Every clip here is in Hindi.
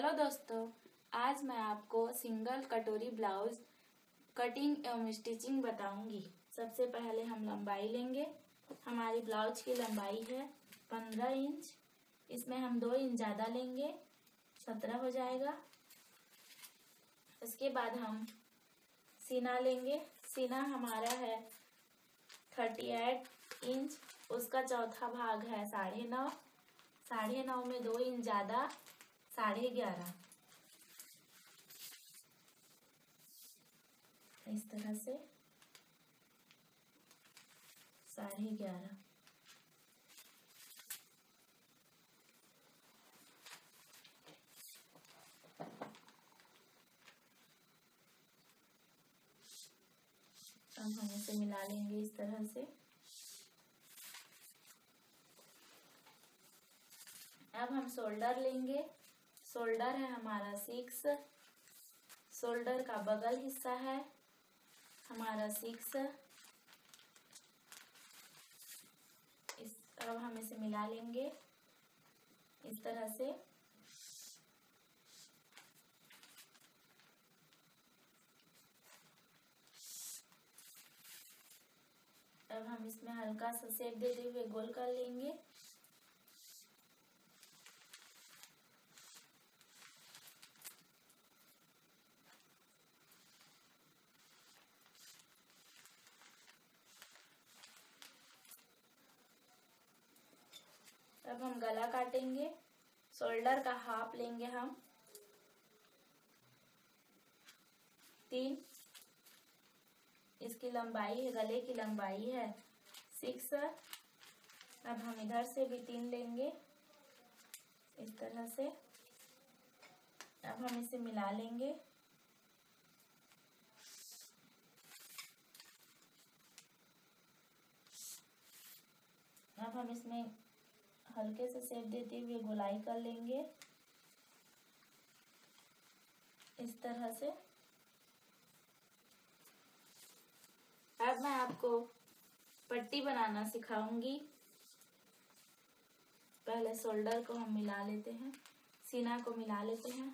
हेलो दोस्तों, आज मैं आपको सिंगल कटोरी ब्लाउज कटिंग एवं स्टिचिंग बताऊंगी। सबसे पहले हम लंबाई लेंगे। हमारी ब्लाउज की लंबाई है 15 इंच। इसमें हम 2 इंच ज़्यादा लेंगे, 17 हो जाएगा। इसके बाद हम सीना लेंगे। सीना हमारा है 38 इंच। उसका चौथा भाग है 9.5। 9.5 में 2 इंच ज़्यादा 11.5। इस तरह से 11.5। अब हम इसे मिला लेंगे इस तरह से। अब हम शोल्डर लेंगे। शोल्डर है हमारा 6। शोल्डर का बगल हिस्सा है हमारा 6। अब हम इसे मिला लेंगे इस तरह से। अब हम इसमें हल्का सा शेप देते हुए गोल कर लेंगे। अब हम गला काटेंगे। शोल्डर का हाफ लेंगे हम 3। इसकी लंबाई है, गले की लंबाई है 6। अब हम इधर से भी 3 लेंगे इस तरह से। अब हम इसे मिला लेंगे। अब हम इसमें हल्के से शेप देते हुए गोलाई कर लेंगे इस तरह से। अब मैं आपको पट्टी बनाना सिखाऊंगी। पहले शोल्डर को हम मिला लेते हैं, सीना को मिला लेते हैं।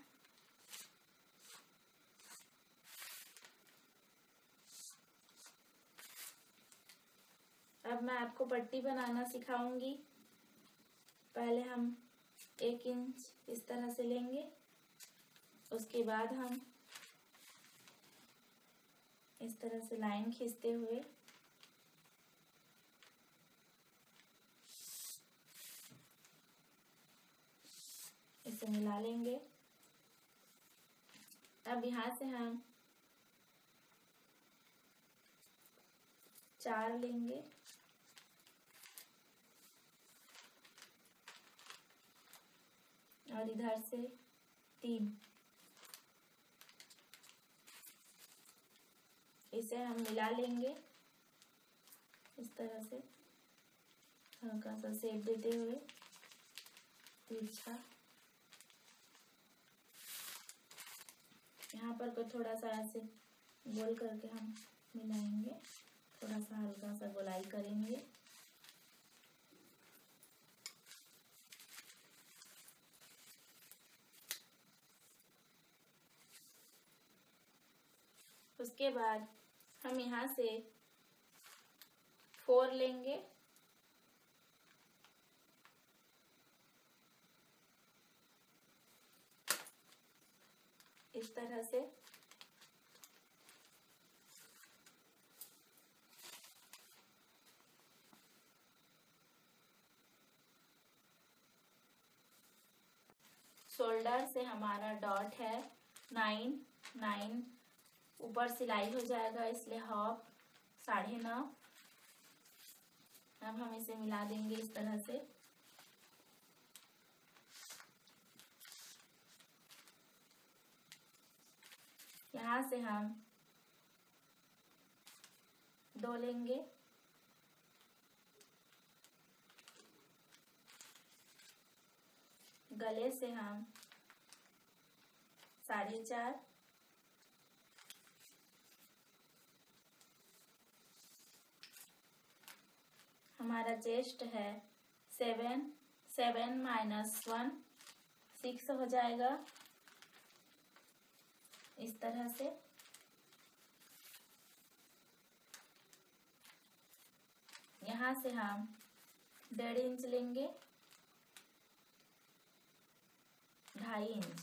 अब मैं आपको पट्टी बनाना सिखाऊंगी। पहले हम 1 इंच इस तरह से लेंगे। उसके बाद हम इस तरह से लाइन खींचते हुए इसे मिला लेंगे। अब यहाँ से हम 4 लेंगे और इधर से 3। इसे हम मिला लेंगे इस तरह से, हल्का सा शेप देते हुए तिरछा। यहाँ पर को थोड़ा सा ऐसे गोल करके हम मिलाएंगे, थोड़ा सा हल्का सा गोलाई करेंगे। उसके बाद हम यहाँ से 4 लेंगे। इस तरह से। शोल्डर से हमारा डॉट है 9। ऊपर सिलाई हो जाएगा इसलिए हाफ 9.5। अब हम इसे मिला देंगे इस तरह से। यहाँ से हम 2 लेंगे। गले से हम 4.5। हमारा चेस्ट है 7 - 1 6 हो जाएगा। इस तरह से। यहाँ से हम 1.5 इंच लेंगे, 2.5 इंच,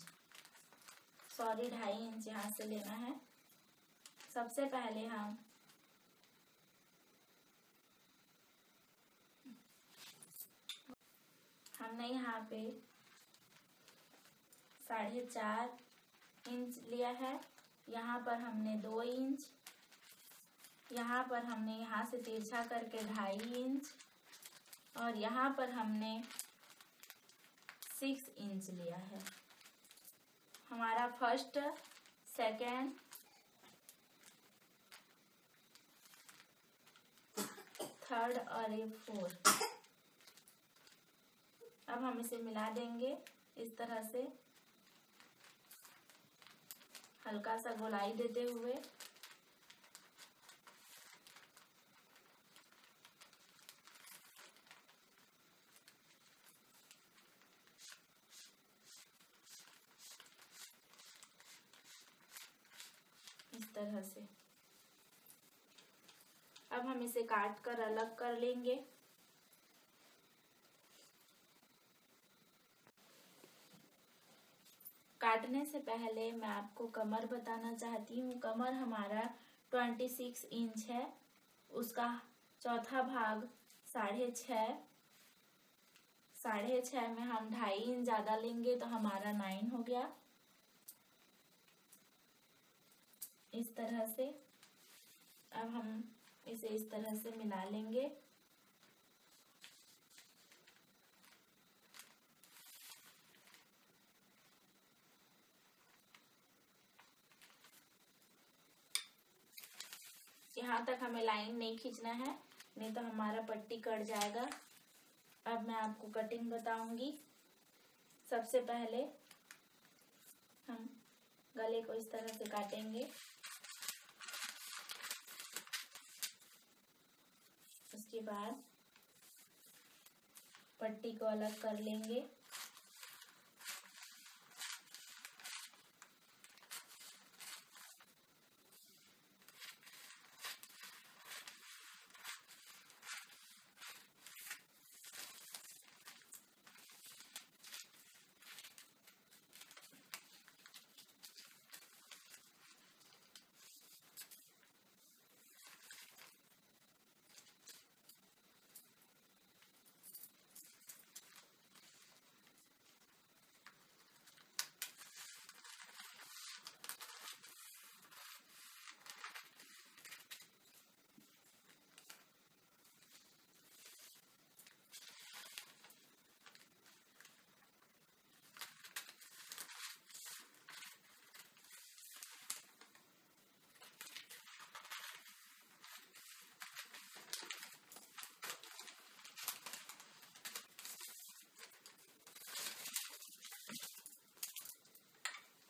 सॉरी 2.5 इंच यहाँ से लेना है। सबसे पहले हमने यहाँ पे 4.5 इंच लिया है, यहाँ पर हमने 2 इंच, यहाँ पर हमने यहाँ से तिरछा करके 2.5 इंच और यहाँ पर हमने 6 इंच लिया है। हमारा फर्स्ट, सेकेंड, थर्ड और ये फोर्थ। अब हम इसे मिला देंगे इस तरह से, हल्का सा गोलाई देते हुए। इस तरह से अब हम इसे काट कर अलग कर लेंगे। काटने से पहले मैं आपको कमर बताना चाहती हूँ। कमर हमारा 26 इंच है, उसका चौथा भाग 6.5, 6.5 में हम 2.5 इंच ज्यादा लेंगे तो हमारा 9 हो गया। इस तरह से अब हम इसे इस तरह से मिला लेंगे। यहाँ तक हमें लाइन नहीं खींचना है, नहीं तो हमारा पट्टी कट जाएगा। अब मैं आपको कटिंग बताऊंगी। सबसे पहले हम गले को इस तरह से काटेंगे, उसके बाद पट्टी को अलग कर लेंगे।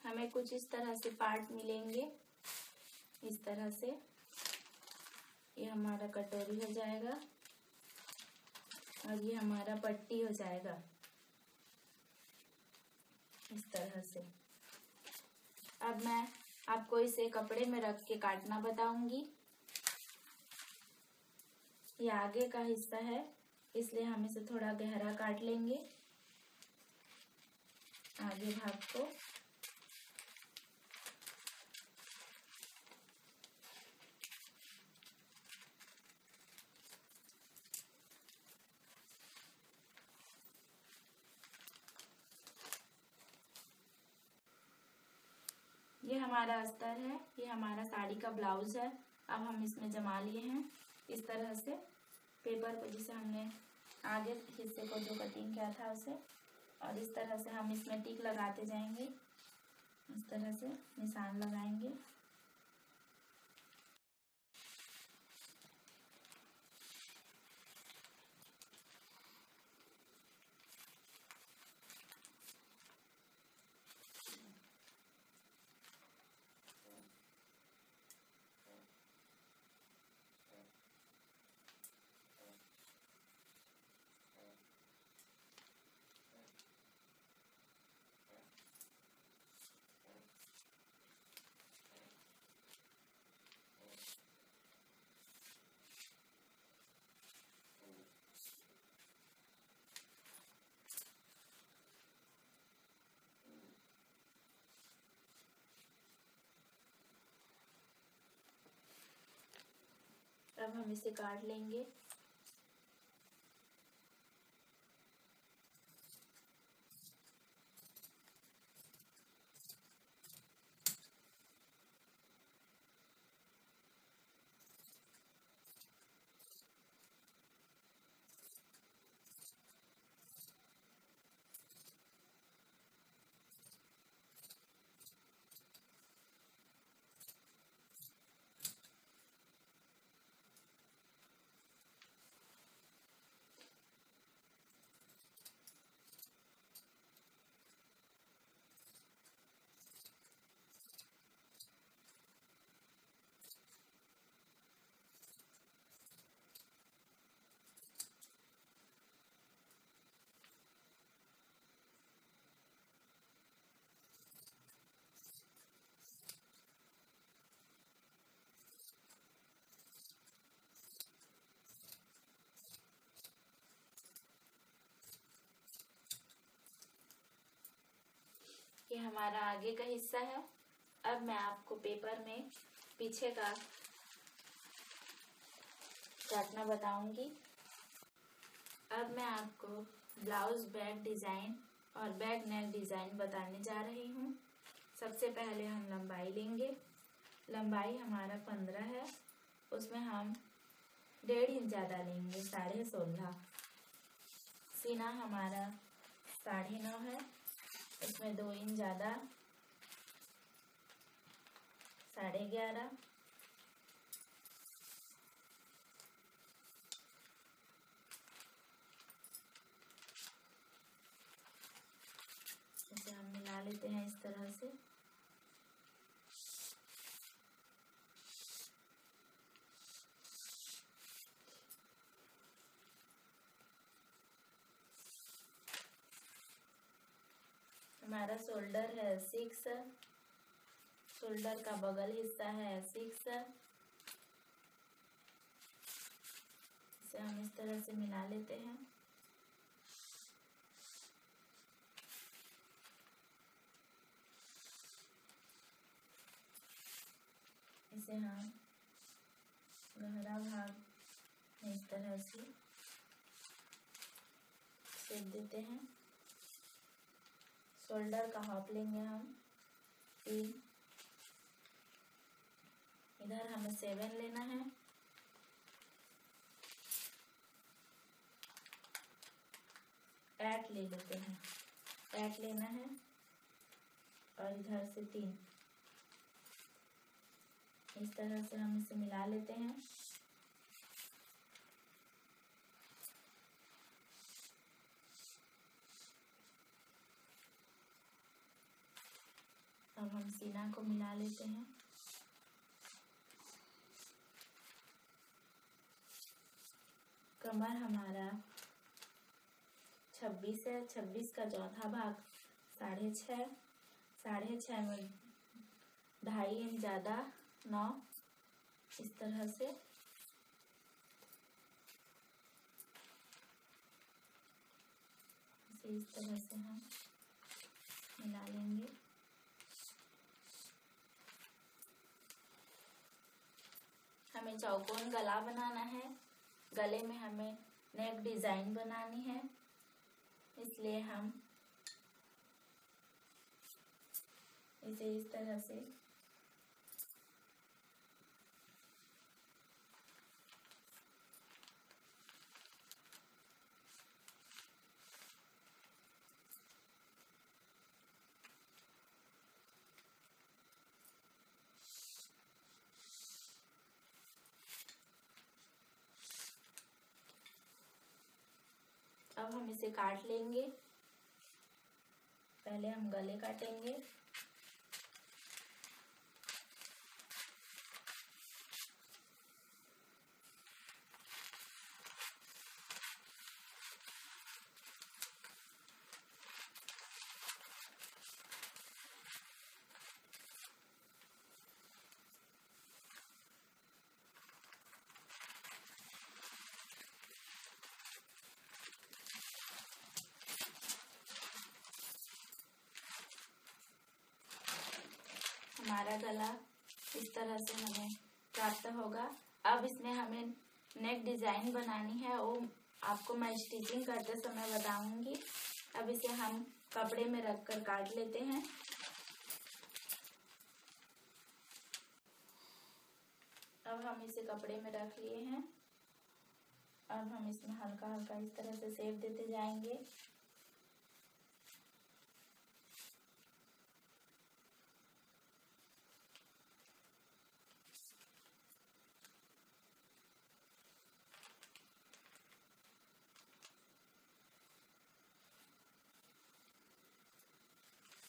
हमें कुछ इस तरह से पार्ट मिलेंगे, इस तरह से। ये हमारा कटोरी हो जाएगा और ये हमारा पट्टी हो जाएगा इस तरह से। अब मैं आपको इसे कपड़े में रख के काटना बताऊंगी। ये आगे का हिस्सा है, इसलिए हम इसे थोड़ा गहरा काट लेंगे आगे भाग को। ये हमारा अस्तर है, ये हमारा साड़ी का ब्लाउज है। अब हम इसमें जमा लिए हैं इस तरह से पेपर को, जिसे हमने आगे हिस्से को जो कटिंग किया था उसे, और इस तरह से हम इसमें टिक लगाते जाएंगे, इस तरह से निशान लगाएंगे। अब हम इसे काट लेंगे। ये हमारा आगे का हिस्सा है। अब मैं आपको पेपर में पीछे का काटना बताऊंगी। अब मैं आपको ब्लाउज बैक डिजाइन और बैक नेक डिजाइन बताने जा रही हूँ। सबसे पहले हम लंबाई लेंगे। लंबाई हमारा 15 है, उसमें हम 1.5 इंच ज़्यादा लेंगे, 16.5। सीना हमारा 9.5 है, इसमें 2 इंच ज़्यादा, 11.5। इसे हम मिला लेते हैं इस तरह से। हमारा शोल्डर है 6, शोल्डर का बगल हिस्सा है 6। इसे हम इस तरह से मिला लेते हैं। इसे हम गहरा भाग में इस तरह से सेट देते हैं। शोल्डर का हॉप लेंगे हम 3, इधर हमें 7 लेना है। ऐट ले लेते हैं, 8 लेना है और इधर से 3। इस तरह से हम इसे मिला लेते हैं। अब हम सीना को मिला लेते हैं। कमर हमारा 26 है, 26 का चौथा भाग 6.5, 6.5 में 2.5 इंच ज़्यादा 9। इस तरह से इस तरह से हम मिला लेंगे। हमें चौकोन गला बनाना है। गले में हमें नेक डिजाइन बनानी है, इसलिए हम इसे इस तरह से अब हम इसे काट लेंगे। पहले हम गले काटेंगे। हमारा गला इस तरह से हमें प्राप्त होगा। अब इसमें हमें नेक डिजाइन बनानी है, वो आपको मैं स्टिचिंग करते समय बताऊंगी। अब इसे हम कपड़े में रखकर काट लेते हैं। अब हम इसे कपड़े में रख लिए हैं। अब हम इसमें हल्का हल्का इस तरह से शेप देते जाएंगे।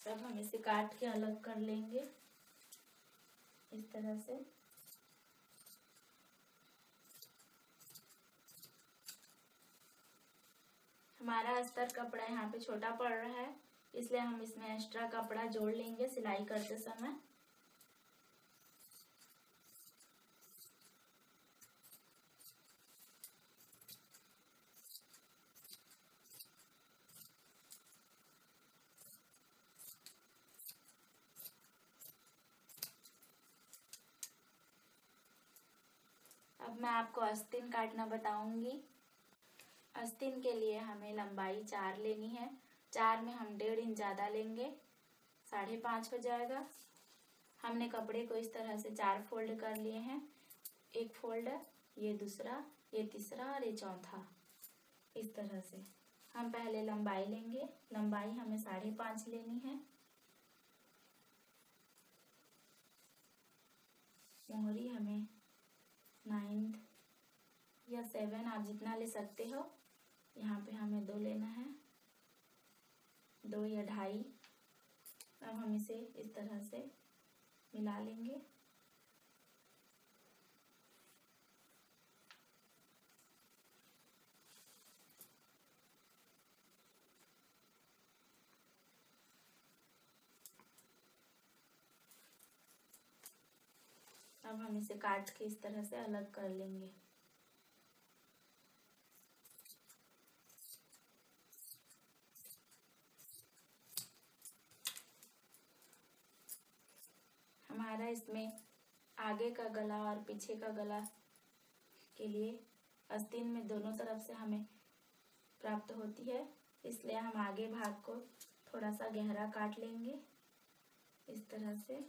अब हम इसे काट के अलग कर लेंगे इस तरह से। हमारा अस्तर कपड़ा यहाँ पे छोटा पड़ रहा है, इसलिए हम इसमें एक्स्ट्रा कपड़ा जोड़ लेंगे सिलाई करते समय। अब मैं आपको आस्तीन काटना बताऊंगी। आस्तीन के लिए हमें लंबाई 4 लेनी है। 4 में हम 1.5 इंच ज़्यादा लेंगे, 5.5 हो जाएगा। हमने कपड़े को इस तरह से 4 फोल्ड कर लिए हैं। एक फोल्ड, ये दूसरा, ये तीसरा और ये चौथा। इस तरह से हम पहले लंबाई लेंगे। लंबाई हमें 5.5 लेनी है। मोहरी हमें 9 या 7, आप जितना ले सकते हो। यहाँ पे हमें 2 लेना है, 2 या 2.5। अब हम इसे इस तरह से मिला लेंगे। अब हम इसे काट के इस तरह से अलग कर लेंगे। हमारा इसमें आगे का गला और पीछे का गला के लिए आस्तीन में दोनों तरफ से हमें प्राप्त होती है, इसलिए हम आगे भाग को थोड़ा सा गहरा काट लेंगे इस तरह से।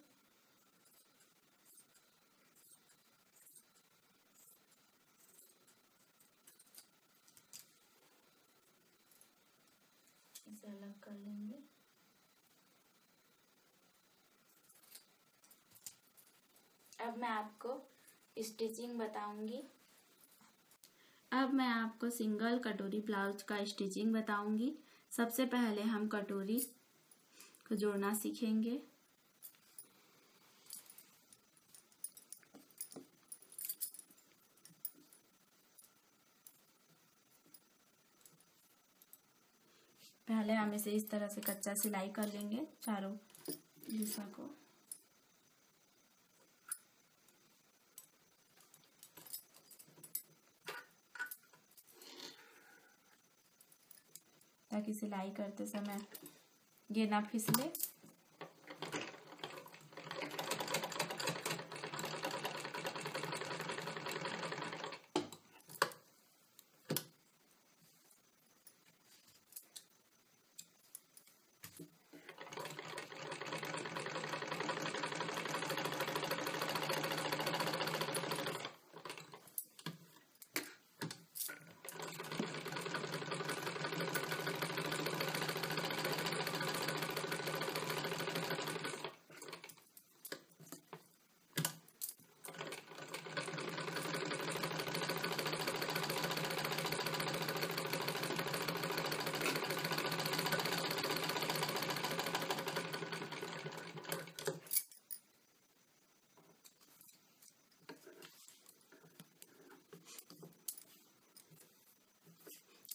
इसे अलग कर लेंगे। अब मैं आपको स्टिचिंग बताऊंगी। अब मैं आपको सिंगल कटोरी ब्लाउज का स्टिचिंग बताऊंगी। सबसे पहले हम कटोरी को जोड़ना सीखेंगे। पहले हम इसे इस तरह से कच्चा सिलाई कर लेंगे चारों हिस्सा को। ताकि सिलाई करते समय ये ना फिसले।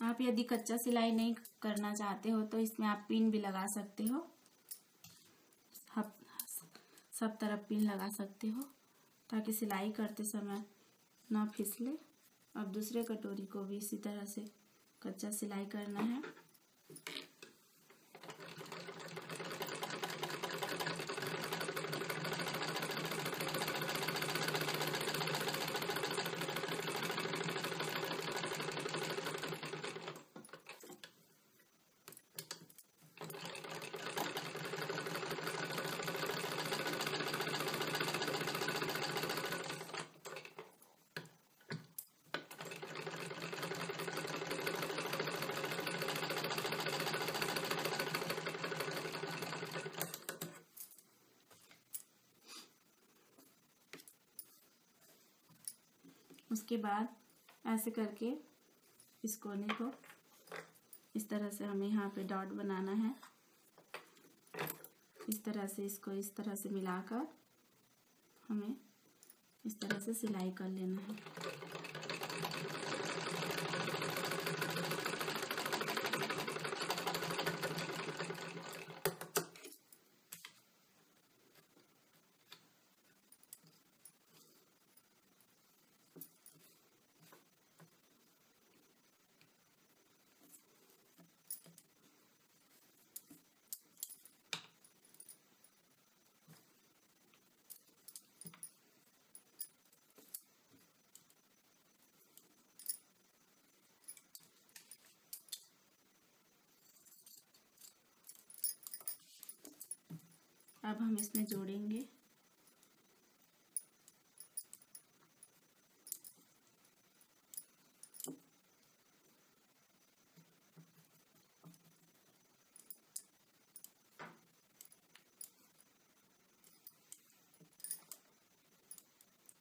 आप यदि कच्चा सिलाई नहीं करना चाहते हो तो इसमें आप पिन भी लगा सकते हो। सब तरफ पिन लगा सकते हो ताकि सिलाई करते समय ना फिसले। अब दूसरे कटोरी को भी इसी तरह से कच्चा सिलाई करना है। उसके बाद ऐसे करके इस कोने को इस तरह से हमें यहाँ पे डॉट बनाना है। इस तरह से इसको इस तरह से मिलाकर हमें इस तरह से सिलाई कर लेना है। अब हम इसमें जोड़ेंगे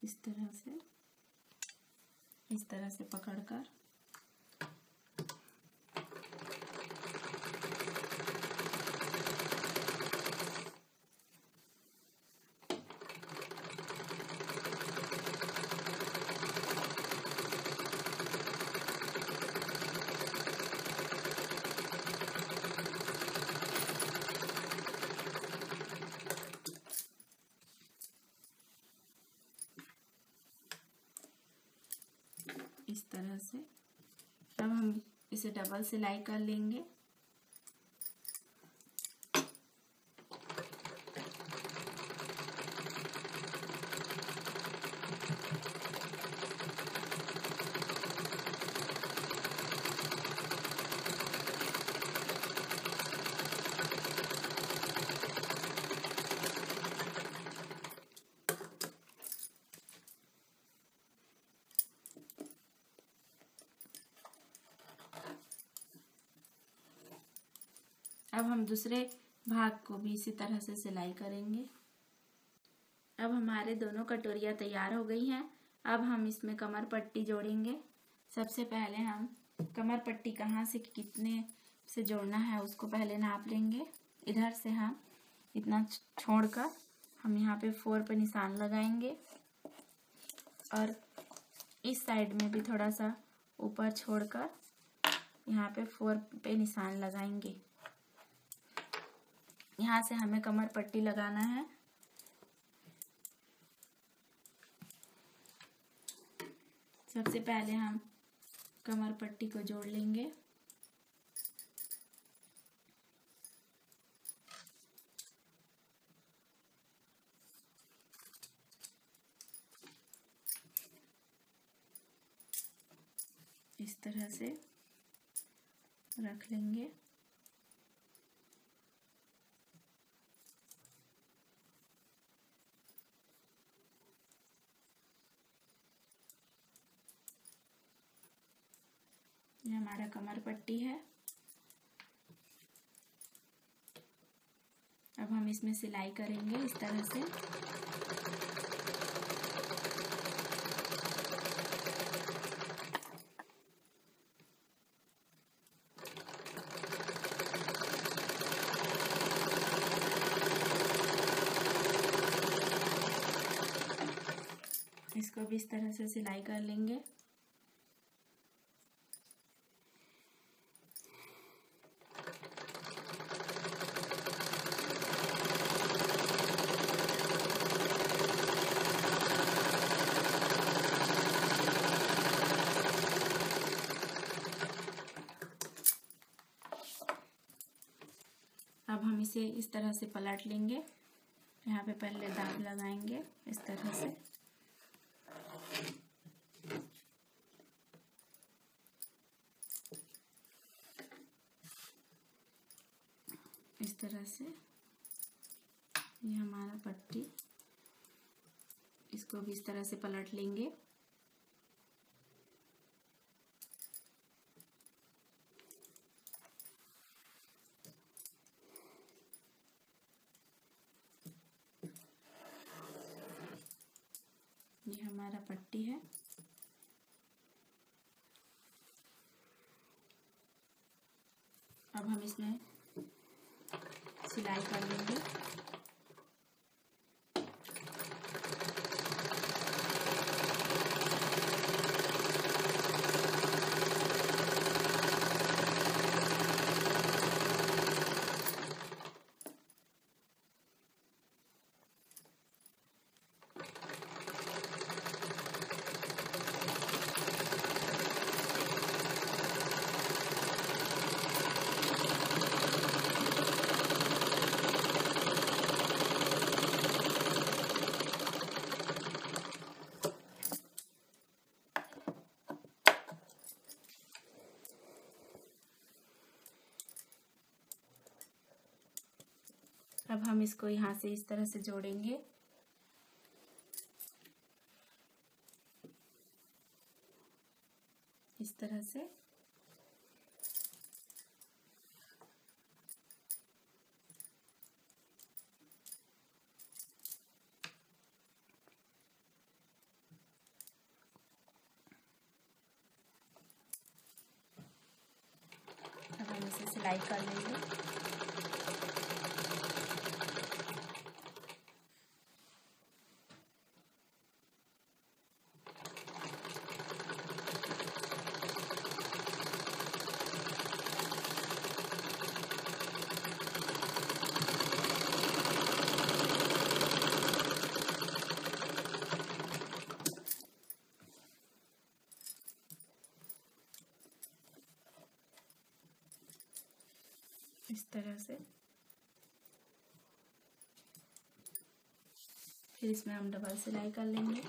इस तरह से पकड़कर इस तरह से। अब हम इसे डबल सिलाई कर लेंगे। अब हम दूसरे भाग को भी इसी तरह से सिलाई करेंगे। अब हमारे दोनों कटोरियाँ तैयार हो गई हैं। अब हम इसमें कमर पट्टी जोड़ेंगे। सबसे पहले हम कमर पट्टी कहाँ से कितने से जोड़ना है उसको पहले नाप लेंगे। इधर से हम इतना छोड़कर हम यहाँ पे 4 पे निशान लगाएंगे और इस साइड में भी थोड़ा सा ऊपर छोड़कर यहाँ पे 4 पे निशान लगाएंगे। यहाँ से हमें कमर पट्टी लगाना है। सबसे पहले हम कमर पट्टी को जोड़ लेंगे। इस तरह से रख लेंगे। ये हमारा कमर पट्टी है। अब हम इसमें सिलाई करेंगे इस तरह से। इसको भी इस तरह से सिलाई कर लेंगे। अब हम इसे इस तरह से पलट लेंगे। यहाँ पे पहले दाग लगाएंगे इस तरह से। इस तरह से ये हमारा पट्टी, इसको भी इस तरह से पलट लेंगे। ये हमारा पट्टी है। इसमें सिलाई कर लेंगे। अब हम इसको यहाँ से इस तरह से जोड़ेंगे। इस तरह से अब हम इसे सिलाई कर लेंगे। इस तरह से फिर इसमें हम डबल सिलाई कर लेंगे।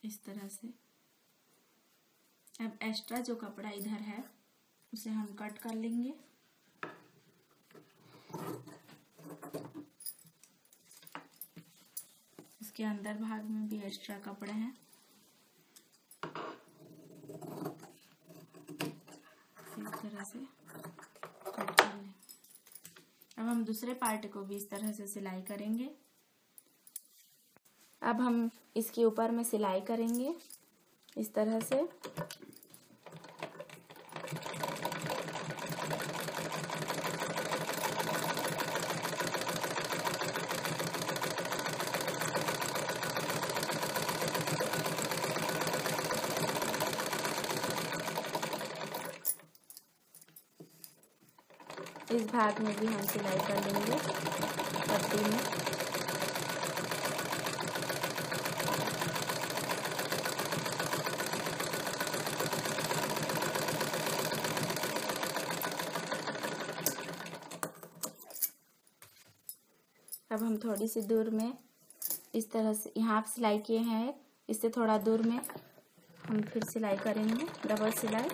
इस तरह से अब एक्स्ट्रा जो कपड़ा इधर है उसे हम कट कर लेंगे। इसके अंदर भाग में भी एक्स्ट्रा कपड़े हैं। इस तरह से कट कर लें। अब हम दूसरे पार्ट को भी इस तरह से सिलाई करेंगे। अब हम इसके ऊपर में सिलाई करेंगे इस तरह से। इस भाग में भी हम सिलाई कर लेंगे पट्टी में। अब हम थोड़ी सी दूर में इस तरह से यहाँ आप सिलाई किए हैं, इससे थोड़ा दूर में हम फिर सिलाई करेंगे डबल सिलाई।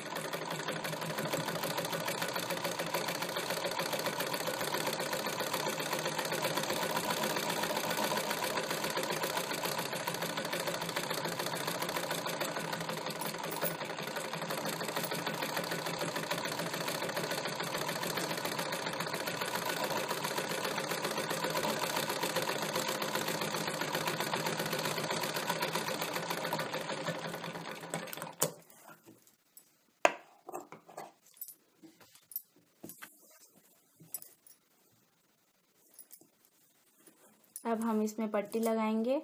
अब हम इसमें पट्टी लगाएंगे।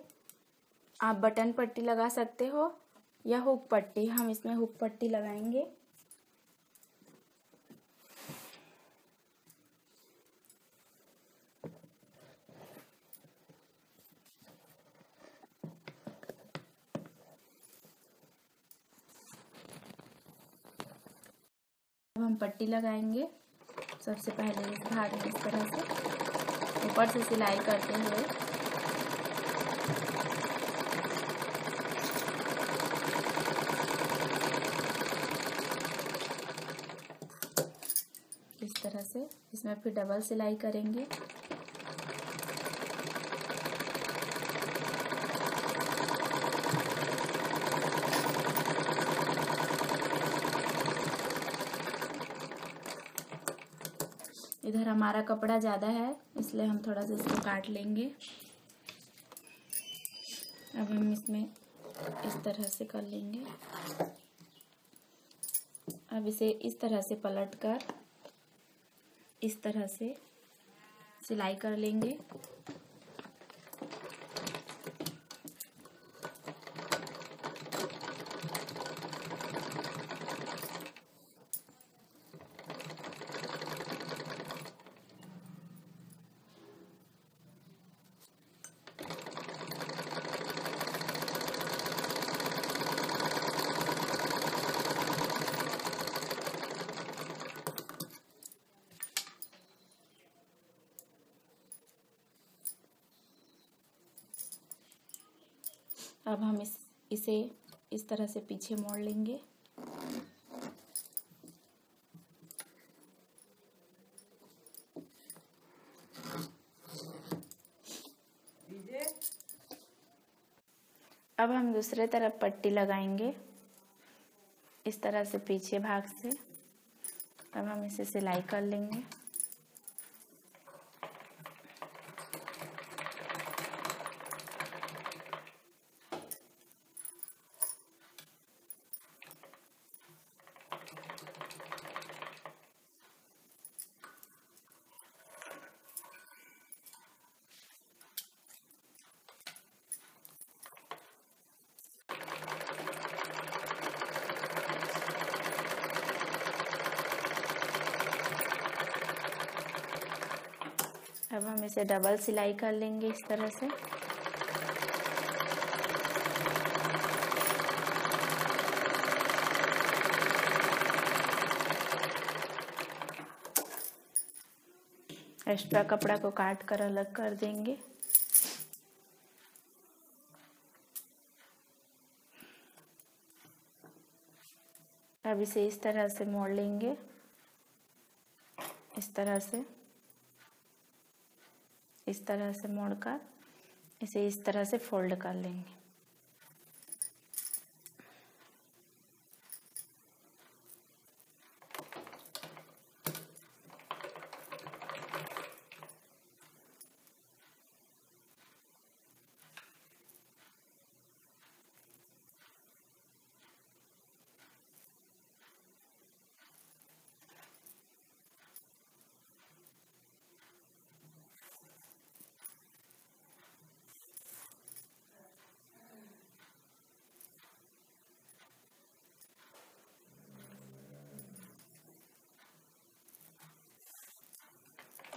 आप बटन पट्टी लगा सकते हो या हुक पट्टी। हम इसमें हुक पट्टी लगाएंगे। अब हम पट्टी लगाएंगे। सबसे पहले इस भाग में इस तरह से ऊपर से सिलाई करते हुए इस तरह से इसमें फिर डबल सिलाई करेंगे। इधर हमारा कपड़ा ज़्यादा है इसलिए हम थोड़ा सा इसको काट लेंगे। अब हम इसमें इस तरह से कर लेंगे। अब इसे इस तरह से पलटकर इस तरह से सिलाई कर लेंगे। अब हम इसे इस तरह से पीछे मोड़ लेंगे। अब हम दूसरे तरफ पट्टी लगाएंगे इस तरह से पीछे भाग से। अब हम इसे सिलाई कर लेंगे। अब हम इसे डबल सिलाई कर लेंगे इस तरह से। एक्स्ट्रा कपड़ा को काट कर अलग कर देंगे। अब इसे इस तरह से मोड़ लेंगे, इस तरह से मोड़कर इसे इस तरह से फोल्ड कर लेंगे।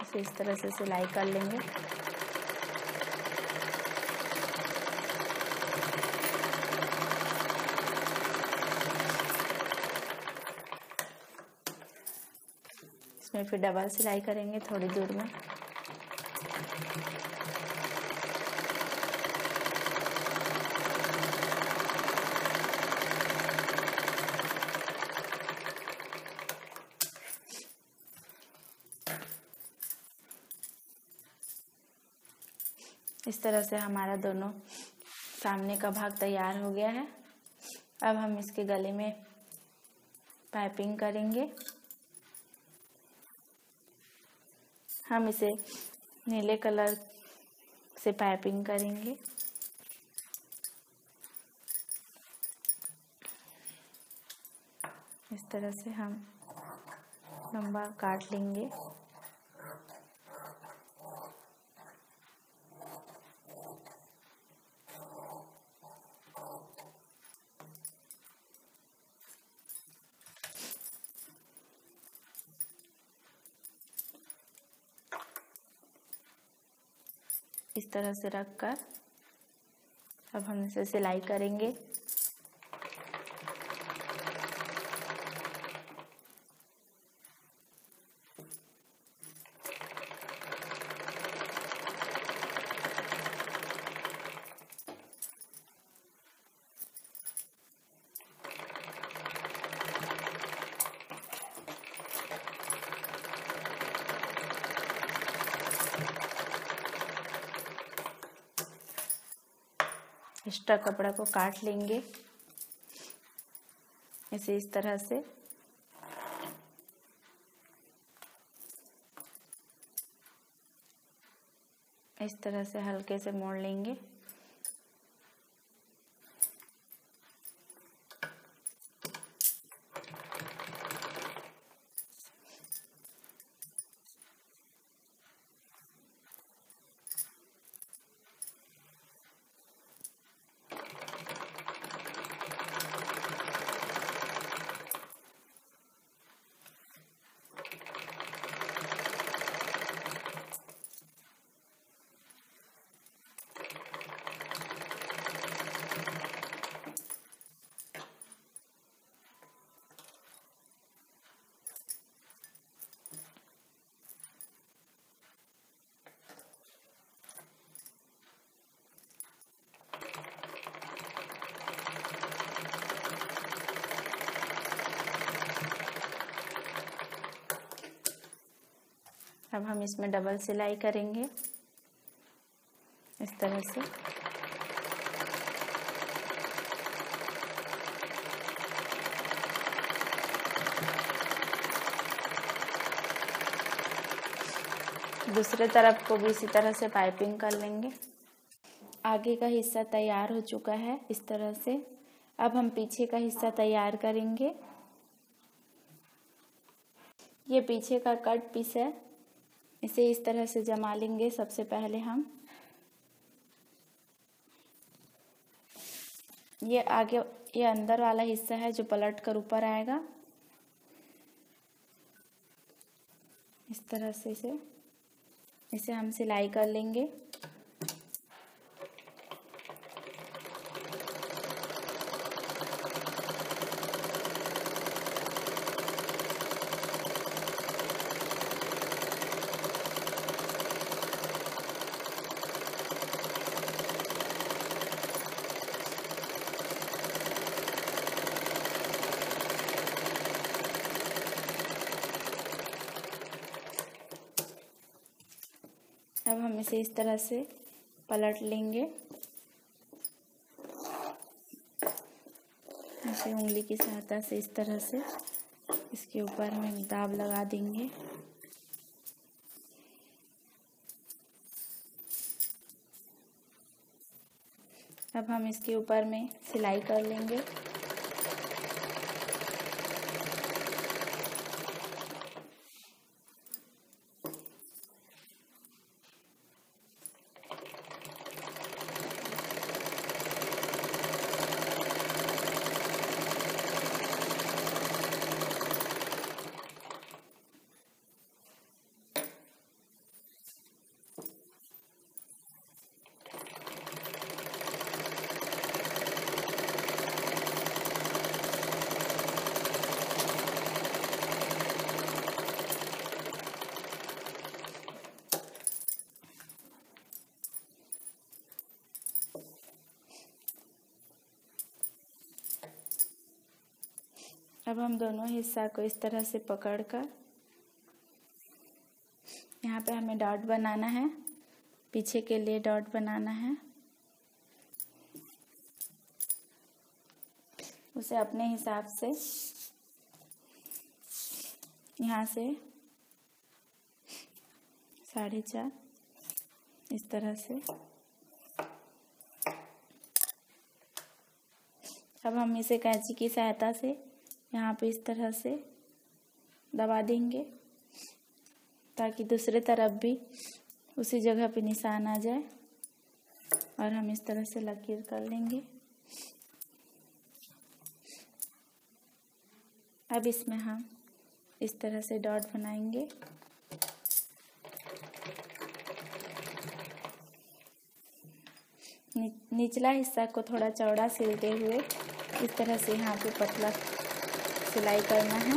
इसे इस तरह से सिलाई कर लेंगे। इसमें फिर डबल सिलाई करेंगे थोड़ी दूर में। इस तरह से हमारा दोनों सामने का भाग तैयार हो गया है। अब हम इसके गले में पाइपिंग करेंगे। हम इसे नीले कलर से पाइपिंग करेंगे। इस तरह से हम लंबा काट लेंगे। इस तरह से रखकर अब हम इसे सिलाई करेंगे। एक्स्ट्रा कपड़ा को काट लेंगे इसे इस तरह से। इस तरह से हल्के से मोड़ लेंगे। अब हम इसमें डबल सिलाई करेंगे इस तरह से। दूसरे तरफ को भी इसी तरह से पाइपिंग कर लेंगे। आगे का हिस्सा तैयार हो चुका है इस तरह से। अब हम पीछे का हिस्सा तैयार करेंगे। ये पीछे का कट पीस है, इसे इस तरह से जमा लेंगे। सबसे पहले हम ये अंदर वाला हिस्सा है जो पलट कर ऊपर आएगा, इस तरह से इसे हम सिलाई कर लेंगे। अब हम इसे इस तरह से पलट लेंगे। ऐसे उंगली की सहायता से इस तरह से इसके ऊपर में दाब लगा देंगे। अब हम इसके ऊपर में सिलाई कर लेंगे। अब हम दोनों हिस्सा को इस तरह से पकड़कर यहाँ पे हमें डॉट बनाना है, पीछे के लिए डॉट बनाना है। उसे अपने हिसाब से यहाँ से 4.5 इस तरह से। अब हम इसे कैंची की सहायता से यहाँ पे इस तरह से दबा देंगे ताकि दूसरे तरफ भी उसी जगह पे निशान आ जाए, और हम इस तरह से लकीर कर लेंगे। अब इसमें हम इस तरह से डॉट बनाएंगे। निचला हिस्सा को थोड़ा चौड़ा सिलते हुए इस तरह से यहाँ पे पतला सिलाई करना है।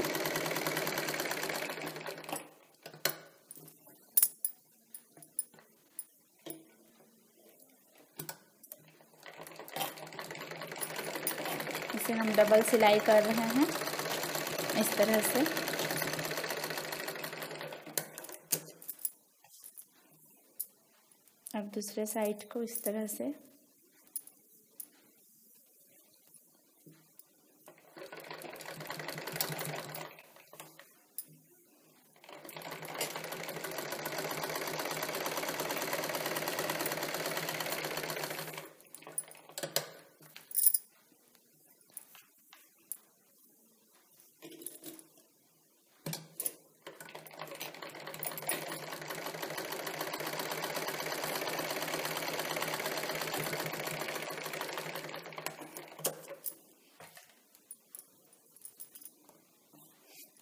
इसे हम डबल सिलाई कर रहे हैं इस तरह से। अब दूसरे साइड को इस तरह से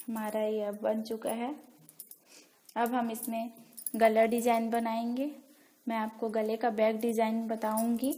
हमारा ये अब बन चुका है। अब हम इसमें गला डिज़ाइन बनाएंगे। मैं आपको गले का बैक डिज़ाइन बताऊंगी।